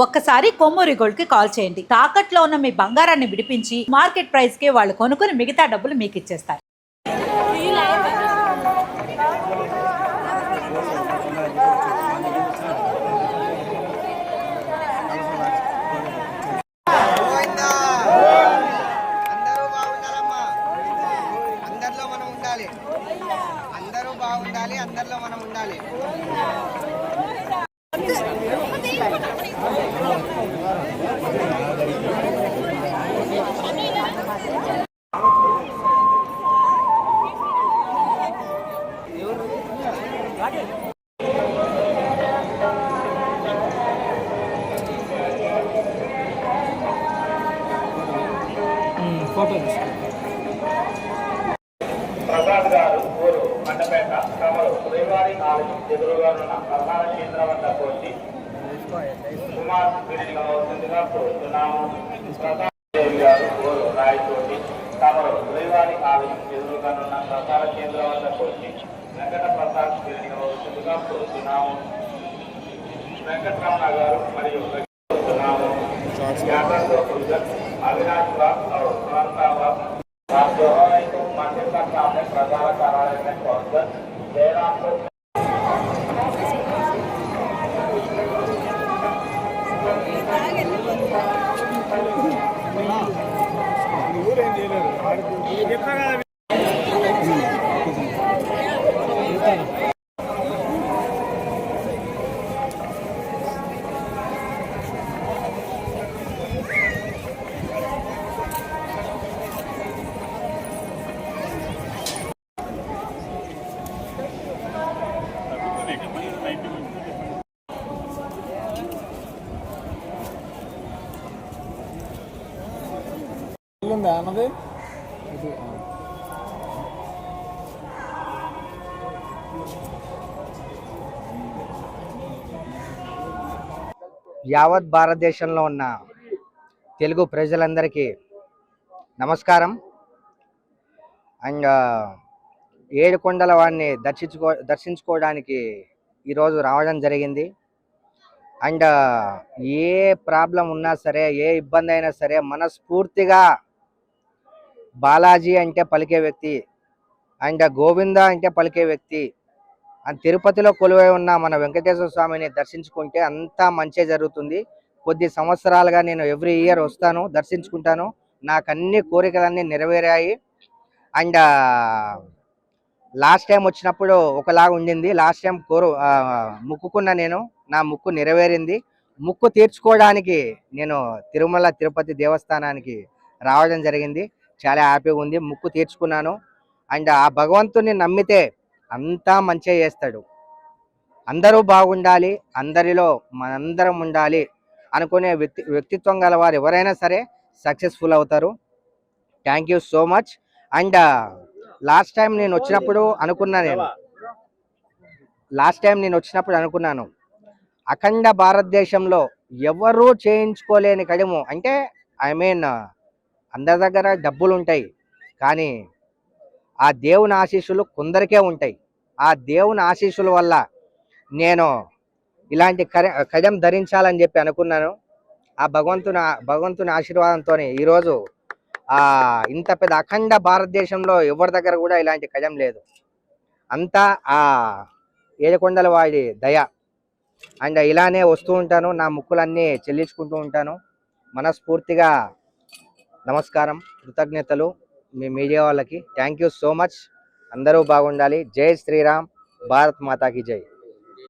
ఒక్కసారి కొమ్మూరి గోల్డ్ కి కాల్ చేయండి. తాకట్లో ఉన్న మీ బంగారాన్ని విడిపించి మార్కెట్ ప్రైస్ కి వాళ్ళు కొనుక్కుని మిగతా డబ్బులు మీకు ఇచ్చేస్తారు. అందరూ బాగుండాలి, అందరిలో మనం ఉండాలి. ప్రసాద్ గారు ఊరు మండపేట తమరు శ్రీవారి ఆలయం ఎదురుగా ఉన్న ప్రధాన కేంద్రం వద్ద వచ్చి కుమార్ వీరిగా అవుతుందిగా కోరుతున్నాము. ప్రసాద్ దేవి గారు ఊరు రాయచోటి తమరు శ్రీవారి ఆలయం ఎదురుగా ఉన్న ప్రధాన కేంద్రం వద్ద వచ్చి వెంకట ప్రసాద్ వీరిగా అవుతుందిగా కోరుతున్నాము. వెంకటరమణ గారు మరియు కోరుతున్నాము. अविनाश बाग और सुनंदा बाग आप दोनों ने तो मंदिर का सामने प्रचार कार्यालय में पहुंचकर जयराम को యావత్ భారతదేశంలో ఉన్న తెలుగు ప్రజలందరికీ నమస్కారం. అండ్ ఏడుకొండల వాడిని దర్శించుకోవడానికి ఈరోజు రావడం జరిగింది. అండ్ ఏ ప్రాబ్లం ఉన్నా సరే, ఏ ఇబ్బంది అయినా సరే, మనస్ఫూర్తిగా బాలాజీ అంటే పలికే వ్యక్తి అండ్ గోవింద అంటే పలికే వ్యక్తి అండ్ తిరుపతిలో కొలువై ఉన్న మన వెంకటేశ్వర స్వామిని దర్శించుకుంటే అంతా మంచి జరుగుతుంది. కొద్ది సంవత్సరాలుగా నేను ఎవ్రీ ఇయర్ వస్తాను, దర్శించుకుంటాను. నాకు అన్ని కోరికలన్నీ నెరవేరాయి. అండ్ లాస్ట్ టైం వచ్చినప్పుడు ఒకలాగా ఉండింది. లాస్ట్ టైం ముక్కుకున్న నేను, నా ముక్కు నెరవేరింది. ముక్కు తీర్చుకోవడానికి నేను తిరుమల తిరుపతి దేవస్థానానికి రావడం జరిగింది. చాలా హ్యాపీగా ఉంది. ముక్కు తీర్చుకున్నాను. అండ్ ఆ భగవంతుని నమ్మితే అంతా మంచిగా చేస్తాడు. అందరూ బాగుండాలి, అందరిలో మనందరం ఉండాలి అనుకునే వ్యక్తిత్వం గల వారు ఎవరైనా సరే సక్సెస్ఫుల్ అవుతారు. Thank you so much. And last time నేను వచ్చినప్పుడు అనుకున్నాను అఖండ భారతదేశంలో ఎవరూ చేయించుకోలేని కడిము అంటే అందరి దగ్గర డబ్బులు ఉంటాయి, కానీ ఆ దేవుని ఆశీస్సులు కొందరికే ఉంటాయి. ఆ దేవుని ఆశీస్సుల వల్ల నేను ఇలాంటి కడియం ధరించాలని చెప్పి అనుకున్నాను. ఆ భగవంతుని ఆశీర్వాదంతో ఈరోజు ఇంత పెద్ద అఖండ భారతదేశంలో ఎవరి దగ్గర కూడా ఇలాంటి కడియం లేదు. అంతా ఆ ఏడుకొండల వాడి దయ. అండ్ ఇలానే వస్తూ ఉంటాను, నా ముక్కులన్నీ చెల్లించుకుంటూ ఉంటాను. మనస్ఫూర్తిగా నమస్కారం, కృతజ్ఞతలు మీ మీడియా వాళ్ళకి. Thank you so much. అందరూ బాగుండాలి. జై శ్రీరామ్, భారత్ మాతాకి జై.